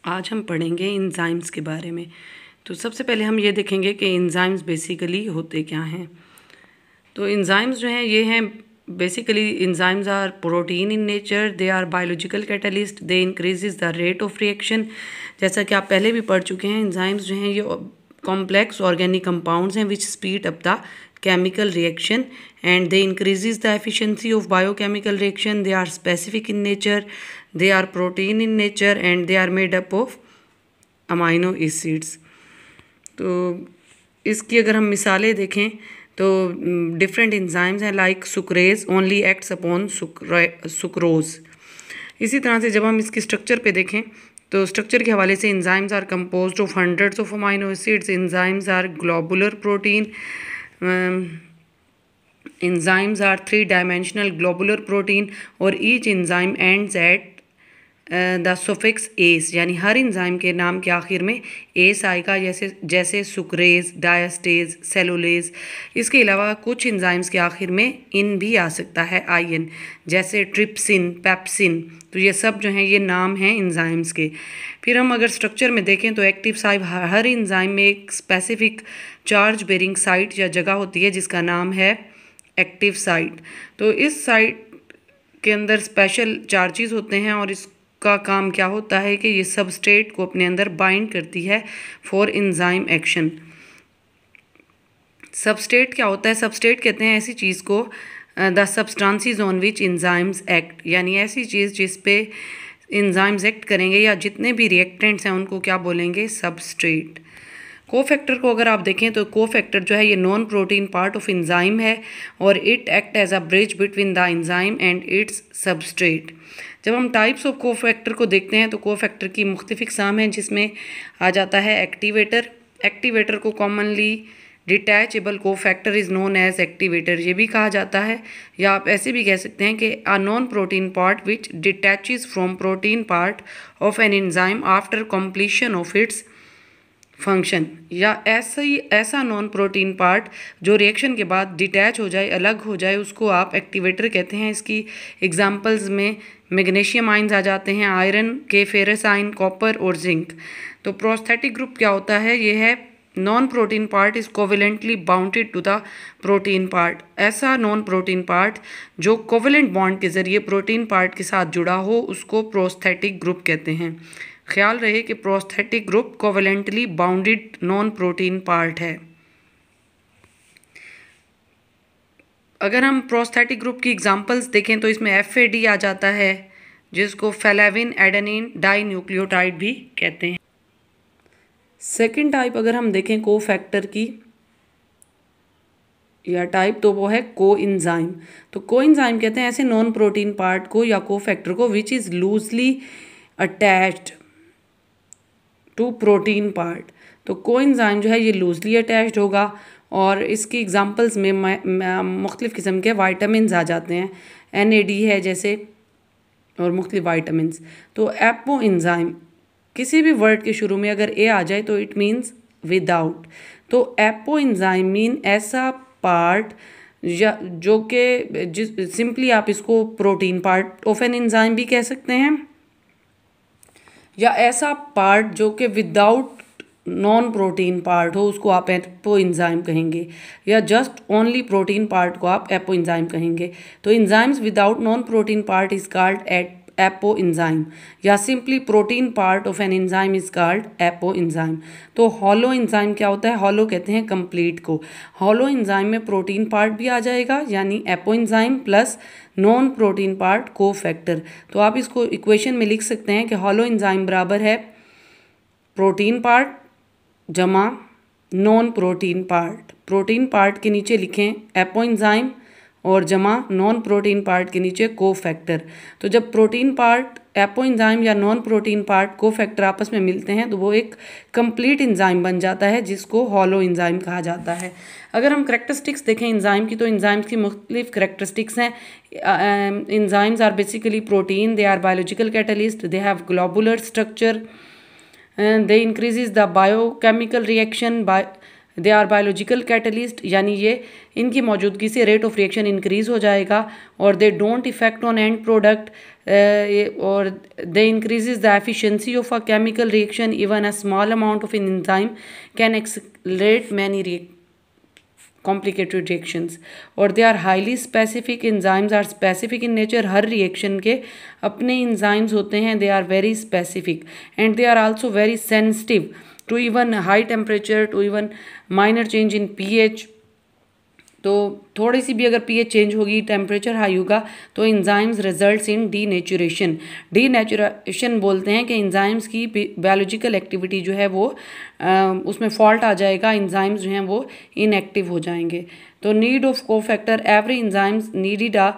आज हम पढ़ेंगे एंजाइम्स के बारे में। तो सबसे पहले हम ये देखेंगे कि एंजाइम्स बेसिकली होते क्या हैं। तो एंजाइम्स जो हैं ये हैं basically enzymes are protein in nature, they are biological catalyst, they increases the rate of reaction. जैसा कि आप पहले भी पढ़ चुके हैं, एंजाइम्स जो हैं ये कॉम्प्लेक्स ऑर्गेनिक कंपाउंड्स हैं विच speed up the chemical reaction and they increases the efficiency of biochemical reaction. They are specific in nature, they are protein in nature and they are made up of amino acids. तो इसकी अगर हम मिसालें देखें तो different enzymes हैं like sucrase only acts upon sucrose. इसी तरह से जब हम इसकी स्ट्रक्चर पे देखें तो स्ट्रक्चर के हवाले से enzymes are composed of hundreds of amino acids. Enzymes are globular protein. enzymes are three-dimensional globular protein और each enzyme ends at the suffix ase, यानी हर enzyme के नाम के आखिर में एस आएगा, जैसे सुक्रेज, डायस्टेज, सेलुलेज। इसके अलावा कुछ enzymes के आखिर में इन भी आ सकता है, आईएन, जैसे ट्रिप्सिन, पेप्सिन। तो ये सब जो हैं ये नाम हैं enzymes के। फिर हम अगर स्ट्रक्चर में देखें तो एक्टिव साइट, हर एंजाइम में एक स्पेसिफिक चार्ज बेरिंग साइट या जगह होती है जिसका नाम है एक्टिव साइट। तो इस साइट के अंदर स्पेशल चार्जेस होते हैं और इसका काम क्या होता है कि ये सबस्ट्रेट को अपने अंदर बाइंड करती है फॉर एंजाइम एक्शन। सबस्ट्रेट क्या होता है? सबस्ट्रेट कहते हैं ऐसी चीज़ को the substances on which enzymes act, यानी ऐसी चीज़ जिस पे एंजाइम्स एक्ट करेंगे या जितने भी रिएक्टेंट्स हैं उनको क्या बोलेंगे? सबस्ट्रेट। कोफैक्टर को अगर आप देखें तो कोफैक्टर जो है ये non protein part of enzyme है और it act as a bridge between the enzyme and its substrate. जब हम टाइप्स ऑफ कोफैक्टर को देखते हैं तो कोफैक्टर की मुख्तलिफ इक़साम हैं जिसमें आ जाता है एक्टिवेटर। एक्टिवेटर को commonly detachable cofactor is known as activator ये भी कहा जाता है, या आप ऐसे भी कह सकते हैं कि अ non protein part which detaches from protein part of an enzyme after completion of its function, या ऐसा नॉन प्रोटीन पार्ट जो रिएक्शन के बाद डिटैच हो जाए, अलग हो जाए, उसको आप एक्टिवेटर कहते हैं। इसकी एग्जांपल्स में मैग्नीशियम आयंस आ जाते हैं, आयरन के फेरस आयन, कॉपर और जिंक। तो प्रोस्थेटिक ग्रुप क्या होता है? ये है non protein part is covalently bounded to the protein part. ऐसा नॉन प्रोटीन पार्ट जो कोवेलेंट बॉन्ड के ज़रिए प्रोटीन पार्ट के साथ जुड़ा हो उसको प्रोस्थेटिक ग्रुप कहते हैं। ख्याल रहे कि prosthetic group covalently bounded non protein part है। अगर हम प्रोस्थेटिक ग्रुप की एग्जांपल्स देखें तो इसमें FAD आ जाता है जिसको फेलेविन एडेनिन डाई न्यूक्लियोटाइड भी कहते हैं। सेकेंड टाइप अगर हम देखें कोफैक्टर की या टाइप तो वो है कोएंजाइम। तो कोएंजाइम कहते हैं ऐसे नॉन प्रोटीन पार्ट को या कोफैक्टर को which is loosely attached to protein part. तो कोएंजाइम जो है ये लूजली अटैच्ड होगा और इसकी एग्जांपल्स में मुख्तलिफ़ किस्म के वाइटामिन आ जाते हैं, NAD है जैसे, और मुख्तलिफ वाइटामिन। तो एपो एंजाइम, किसी भी वर्ड के शुरू में अगर ए आ जाए तो इट मीन्स विदाउट। तो एपो एंजाइम मीन ऐसा पार्ट या जो कि सिंपली आप इसको protein part of an enzyme भी कह सकते हैं, या ऐसा पार्ट जो कि विदाउट नॉन प्रोटीन पार्ट हो उसको आप एपो एंजाइम कहेंगे, या जस्ट ओनली प्रोटीन पार्ट को आप एपो एंजाइम कहेंगे। तो enzymes without non protein part is called apoenzyme, या simply protein part of an enzyme is called apoenzyme. तो हॉलो एंजाइम क्या होता है? हॉलो कहते हैं कंप्लीट को। हॉलो एंजाइम में प्रोटीन पार्ट भी आ जाएगा यानी apoenzyme plus non protein part cofactor. तो आप इसको इक्वेशन में लिख सकते हैं कि हॉलो एंजाइम बराबर है प्रोटीन पार्ट जमा non protein part. Protein part के नीचे लिखें एपो एंजाइम और जमा नॉन प्रोटीन पार्ट के नीचे कोफैक्टर। तो जब प्रोटीन पार्ट एपो एंजाइम या नॉन प्रोटीन पार्ट कोफैक्टर आपस में मिलते हैं तो वो एक कंप्लीट एंजाइम बन जाता है जिसको हॉलो एंजाइम कहा जाता है। अगर हम करैक्टरिस्टिक्स देखें एंजाइम की तो एंजाइम्स की मुख्तलिफ करैक्टरिस्टिक्स हैं। Enzymes are basically protein, they are biological catalyst, they have globular structure, they increases the biochemical reaction they are biological catalyst, यानी ये इनकी मौजूदगी से रेट ऑफ रिएक्शन इंक्रीज हो जाएगा, और they don't effect on end product, और they increases the efficiency of a chemical reaction, even a small amount of an enzyme can accelerate many complicated reactions, और they are highly specific. Enzymes are specific in nature. हर reaction के अपने enzymes होते हैं. They are very specific and they are also very sensitive to even high temperature, to even minor change in pH. तो थोड़ी सी भी अगर pH change होगी, टेम्परेचर हाई होगा, तो enzymes results in denaturation. Denaturation बोलते हैं कि एंजाइम्स की बायोलॉजिकल एक्टिविटी जो है वो उसमें फॉल्ट आ जाएगा, एंजाइम्स जो हैं वो इनएक्टिव हो जाएंगे. तो need of cofactor. Every enzymes needed a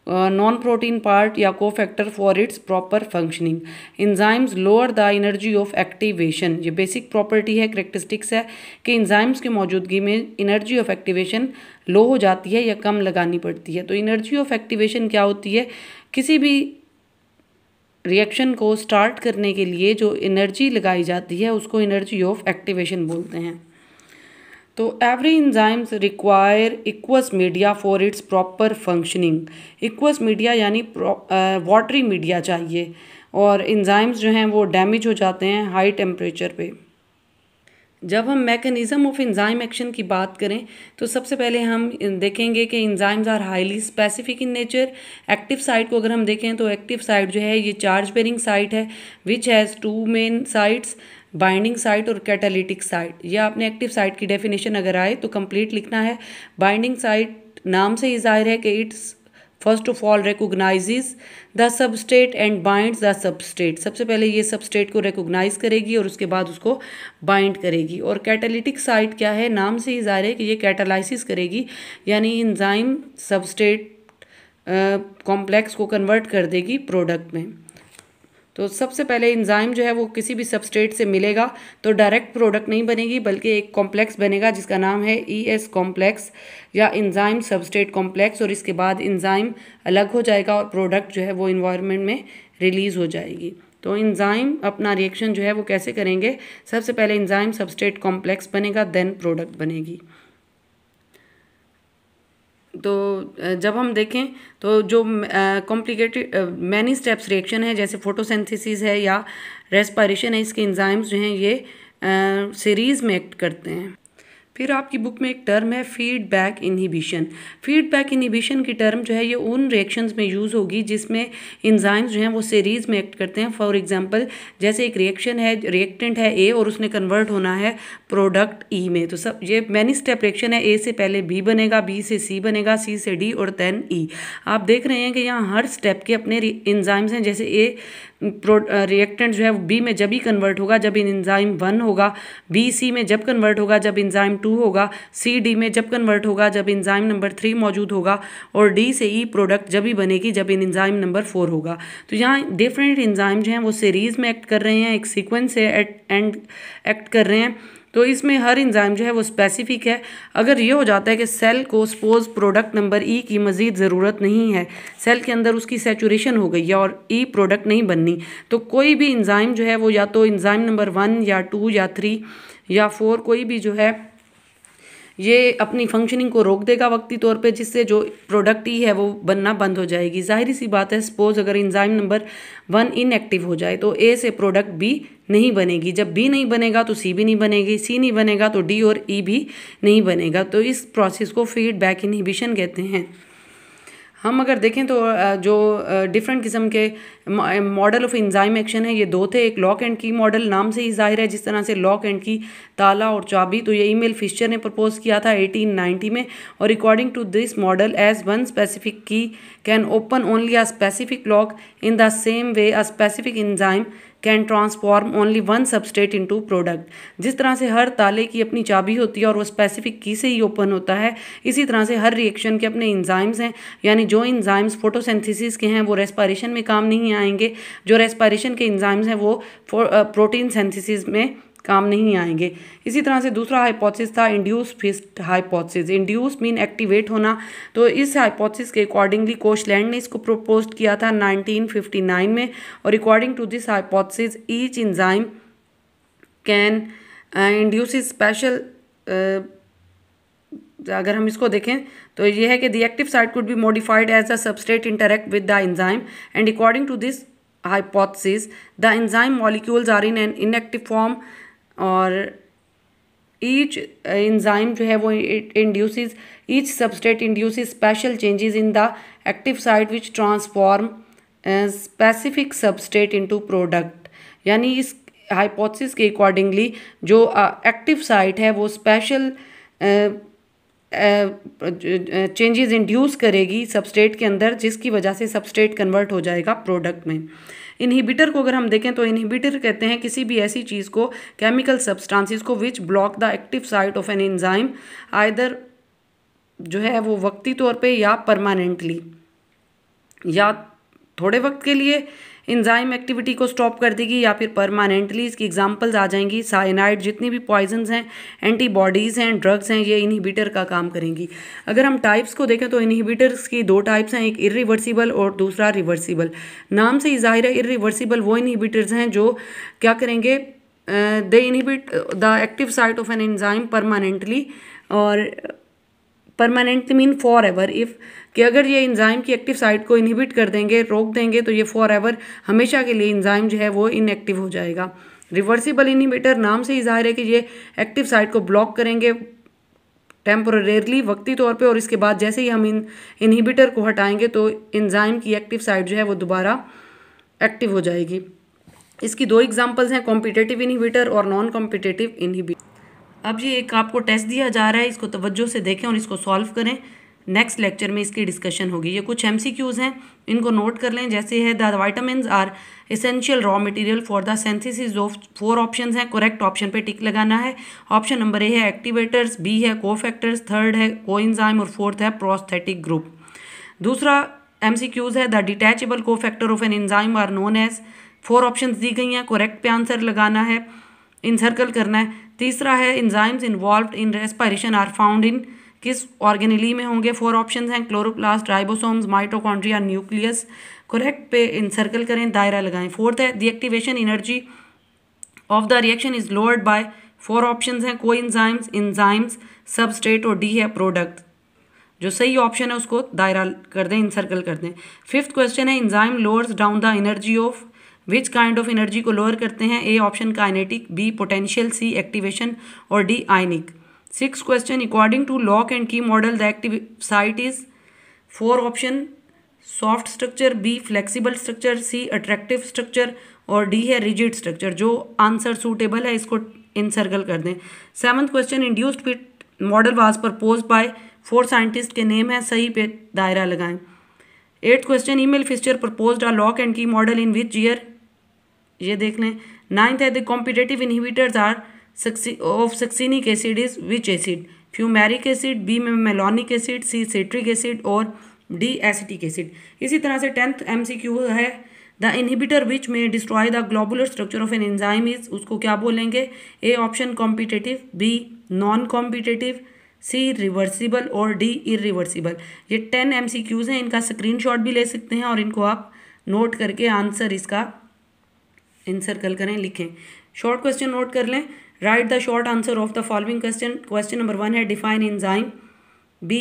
non protein part या cofactor for its proper functioning. Enzymes lower the energy of activation. ये बेसिक प्रॉपर्टी है, करेक्टरिस्टिक्स है कि एंजाइम्स की मौजूदगी में एनर्जी ऑफ एक्टिवेशन लो हो जाती है या कम लगानी पड़ती है. तो एनर्जी ऑफ एक्टिवेशन क्या होती है? किसी भी रिएक्शन को स्टार्ट करने के लिए जो एनर्जी लगाई जाती है उसको एनर्जी ऑफ एक्टिवेशन बोलते हैं. तो every enzymes require aqueous media for its proper functioning. Aqueous media यानी वाटरी मीडिया चाहिए, और एंजाइम्स जो हैं वो डैमेज हो जाते हैं हाई टेम्परेचर पे. जब हम मैकेनिज़्म ऑफ एंजाइम एक्शन की बात करें तो सबसे पहले हम देखेंगे कि enzymes are highly specific in nature. Active site को अगर हम देखें तो एक्टिव साइट जो है ये चार्ज बेरिंग साइट है, which has two main sites, binding site और कैटालिटिक साइट. यह आपने एक्टिव साइट की डेफिनेशन अगर आए तो कंप्लीट लिखना है. बाइंडिंग साइट नाम से ही जाहिर है कि it's first of all recognises the substrate and binds the substrate. सबसे पहले ये सबस्टेट को रिकोगनाइज करेगी और उसके बाद उसको बाइंड करेगी. और कैटालिटिक साइट क्या है? नाम से ही जाहिर है कि ये कैटालाइसिस करेगी, यानी एंजाइम सबस्टेट कॉम्प्लेक्स को कन्वर्ट कर देगी प्रोडक्ट में. तो सबसे पहले एंजाइम जो है वो किसी भी सबस्ट्रेट से मिलेगा तो डायरेक्ट प्रोडक्ट नहीं बनेगी, बल्कि एक कॉम्प्लेक्स बनेगा जिसका नाम है ES कॉम्प्लेक्स या एंजाइम सबस्ट्रेट कॉम्प्लेक्स. और इसके बाद एंजाइम अलग हो जाएगा और प्रोडक्ट जो है वो इन्वायरमेंट में रिलीज़ हो जाएगी. तो एंजाइम अपना रिएक्शन जो है वो कैसे करेंगे? सबसे पहले एंजाइम सबस्ट्रेट कॉम्प्लेक्स बनेगा, देन प्रोडक्ट बनेगी. तो जब हम देखें तो जो कॉम्प्लिकेटेड मैनी स्टेप्स रिएक्शन है, जैसे फोटोसिंथेसिस है या रेस्पिरेशन है, इसके एंजाइम्स जो हैं ये सीरीज़ में एक्ट करते हैं. फिर आपकी बुक में एक टर्म है फीडबैक इनहिबिशन. फीडबैक इनहिबिशन की टर्म जो है ये उन रिएक्शंस में यूज़ होगी जिसमें एंजाइम्स जो हैं वो सीरीज़ में एक्ट करते हैं. फॉर एग्जांपल जैसे एक रिएक्शन है, रिएक्टेंट है A और उसने कन्वर्ट होना है प्रोडक्ट E में. तो सब ये मैनी स्टेप रिएक्शन है. A से पहले B बनेगा, B से C बनेगा, C से D और देन E. आप देख रहे हैं कि यहाँ हर स्टेप के अपने एंजाइम्स हैं. जैसे A रिएक्टेंट जो है वो बी में जब ही कन्वर्ट होगा जब एंजाइम 1 होगा, बी सी में जब कन्वर्ट होगा जब एंजाइम 2 होगा, सी डी में जब कन्वर्ट होगा जब एंजाइम नंबर 3 मौजूद होगा, और डी से ई प्रोडक्ट जब ही बनेगी जब एंजाइम नंबर 4 होगा. तो यहाँ डिफरेंट एंजाइम जो हैं वो सीरीज़ में एक्ट कर रहे हैं, एक सीक्वेंस से एंड एक्ट कर रहे हैं. तो इसमें हर एंजाइम जो है वो स्पेसिफिक है. अगर ये हो जाता है कि सेल को सपोज प्रोडक्ट नंबर ई की मज़ीद ज़रूरत नहीं है, सेल के अंदर उसकी सैचुरेशन हो गई है और ई प्रोडक्ट नहीं बननी, तो कोई भी एंजाइम जो है वो या तो एंजाइम नंबर 1 या 2 या 3 या 4 कोई भी जो है ये अपनी फंक्शनिंग को रोक देगा वक्ती तौर पे, जिससे जो प्रोडक्ट ही है वो बनना बंद हो जाएगी. जाहिर सी बात है, सपोज अगर एंजाइम नंबर 1 इनएक्टिव हो जाए तो ए से प्रोडक्ट बी नहीं बनेगी. जब बी नहीं बनेगा तो सी भी नहीं बनेगी, सी नहीं बनेगा तो डी और ई भी नहीं बनेगा. तो इस प्रोसेस को फीडबैक इनहिबिशन कहते हैं. हम अगर देखें तो जो डिफरेंट किस्म के मॉडल ऑफ एंजाइम एक्शन है ये दो थे. एक लॉक एंड की मॉडल, नाम से ही जाहिर है जिस तरह से लॉक एंड की ताला और चाबी. तो ये ईमेल फिशर ने प्रपोज किया था 1890 में. और according to this model as one specific key can open only a specific lock, in the same way a specific enzyme can transform only one substrate into product. जिस तरह से हर ताले की अपनी चाबी होती है और वो स्पेसिफिक की से ही ओपन होता है, इसी तरह से हर रिएक्शन के अपने एंजाइम्स हैं. यानी जो एंजाइम्स फोटोसिंथेसिस के हैं वो रेस्पिरेशन में काम नहीं आएंगे, जो रेस्पिरेशन के एंजाइम्स हैं वो प्रोटीन सिंथेसिस में काम नहीं आएंगे. इसी तरह से दूसरा हाइपोथेसिस था induce fit hypothesis. Induce mean activate होना. तो इस हाइपोथेसिस के अकॉर्डिंगली कोशलैंड ने इसको प्रपोज किया था 1959 में. और according to this hypothesis each enzyme can induce special अगर हम इसको देखें तो ये है कि the active site could be modified as the substrate interact with the enzyme and according to this hypothesis the enzyme molecules are in an inactive form और each enzyme जो है वो it induces each substrate induces special changes in the active site which transform specific substrate into product। यानी इस hypothesis के accordingly जो active site है वो स्पेशल चेंजेस इंड्यूस करेगी सबस्ट्रेट के अंदर, जिसकी वजह से सबस्ट्रेट कन्वर्ट हो जाएगा प्रोडक्ट में। इनहिबिटर को अगर हम देखें तो इनहिबिटर कहते हैं किसी भी ऐसी चीज़ को, केमिकल सब्सटेंसेस को which block the active site of an enzyme either जो है वो वक्ती तौर पे या परमानेंटली, या थोड़े वक्त के लिए एंजाइम एक्टिविटी को स्टॉप कर देगी या फिर परमानेंटली। इसकी एग्जांपल्स आ जाएंगी साइनाइड, जितनी भी पॉइजन्स हैं, एंटीबॉडीज़ हैं, ड्रग्स हैं, ये इनहिबिटर का काम करेंगी। अगर हम टाइप्स को देखें तो इनहिबिटर्स की दो टाइप्स हैं, एक इरिवर्सिबल और दूसरा रिवर्सिबल। नाम से ही जाहिर है इरिवर्सिबल वो इनहिबिटर्स हैं जो क्या करेंगे, they inhibit the active site of an enzyme permanently, और permanent mean forever. If कि अगर ये एंजाइम की एक्टिव साइट को इनहिबिट कर देंगे, रोक देंगे, तो ये फॉर एवर हमेशा के लिए एंजाइम जो है वो इनएक्टिव हो जाएगा। रिवर्सिबल इनहिबिटर नाम से ही जाहिर है कि ये एक्टिव साइट को ब्लॉक करेंगे टेम्पोरेरली, वक्ती तौर पे, और इसके बाद जैसे ही हम इनहिबिटर को हटाएंगे तो एंजाइम की एक्टिव साइट जो है वो दोबारा एक्टिव हो जाएगी। इसकी दो एग्जांपल्स हैं, कॉम्पिटिटिव इनहिबिटर और नॉन कॉम्पिटिटिव इनहिबिटर। अब ये एक आपको टेस्ट दिया जा रहा है, इसको तवज्जो से देखें और इसको सॉल्व करें। नेक्स्ट लेक्चर में इसकी डिस्कशन होगी। ये कुछ MCQs हैं, इनको नोट कर लें। जैसे है the vitamins are essential raw material for the synthesis of, 4 options हैं, करेक्ट ऑप्शन पे टिक लगाना है। ऑप्शन नंबर A है एक्टिवेटर्स, B है कोफैक्टर्स, थर्ड है कोएंजाइम और फोर्थ है प्रोस्थेटिक ग्रुप। दूसरा MCQs है the detachable cofactor of an enzyme are known as, 4 options दी गई हैं, करेक्ट पे आंसर लगाना है, इनसर्कल करना है। तीसरा है enzymes involved in respiration are found in, किस ऑर्गेनेली में होंगे, 4 ऑप्शंस हैं, chloroplast, ribosomes, mitochondria, nucleus. Correct पे इनसर्कल करें, दायरा लगाएं। फोर्थ है the activation energy of the reaction is lowered by, 4 options हैं, कोएंजाइम्स, एंजाइम्स, सबस्ट्रेट और D है प्रोडक्ट। जो सही ऑप्शन है उसको दायरा कर दें, इनसर्कल कर दें। फिफ्थ क्वेश्चन है enzyme lowers down the energy of, which kind of energy को लोअर करते हैं, A option kinetic, B potential, C activation और D ionic. 6th question according to lock and key model the active site is, 4 option soft structure, B flexible structure, C attractive structure और D है rigid structure. जो answer suitable है इसको encircle कर दें। 7th question induced fit model was propose by, 4 scientist के name है, सही पे दायरा लगाएं। 8th question Emil Fischer proposed a lock and key model in which year, ये देख लें। 9th है the competitive inhibitors are of succinic acid is which acid, fumaric acid, B में malonic acid, C citric acid और D acetic acid. इसी तरह से 10th MCQ है द इनहिबिटर विच में destroy the globular structure of an enzyme is, उसको क्या बोलेंगे, A option competitive, B non competitive, C reversible और D इरिवर्सिबल। ये 10 MCQs हैं, इनका स्क्रीनशॉट भी ले सकते हैं और इनको आप नोट करके आंसर इसका इनसर्कल करें, लिखें। शॉर्ट क्वेश्चन नोट कर लें। Write the short answer of the following question. Question number 1 है define enzyme, B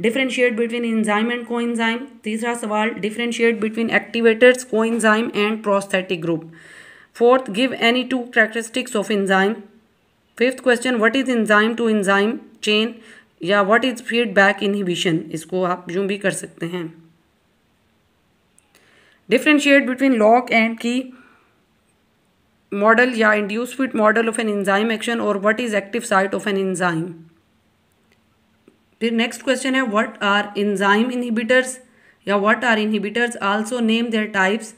differentiate between enzyme and coenzyme. तीसरा सवाल differentiate between activators, coenzyme and prosthetic group. 4th give any 2 characteristics of enzyme. 5th question what is enzyme to enzyme chain, या what is feedback inhibition, इसको आप यूं भी कर सकते हैं। Differentiate between lock and key model या induce fit model of an enzyme action, और what is active site of an enzyme. फिर नेक्स्ट क्वेश्चन है व्हाट आर एंजाइम इनहिबिटर्स, या what are inhibitors, also name their types.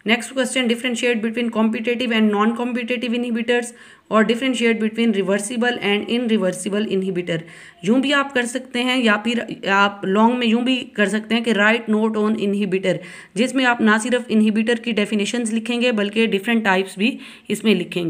Next question differentiate between competitive and non competitive inhibitors, और differentiate between reversible and irreversible inhibitor. यूं भी आप कर सकते हैं या फिर आप लॉन्ग में यूं भी कर सकते हैं कि राइट नोट ऑन इनहिबिटर, जिसमें आप ना सिर्फ इनहिबिटर की डेफिनेशंस लिखेंगे बल्कि डिफरेंट टाइप्स भी इसमें लिखेंगे।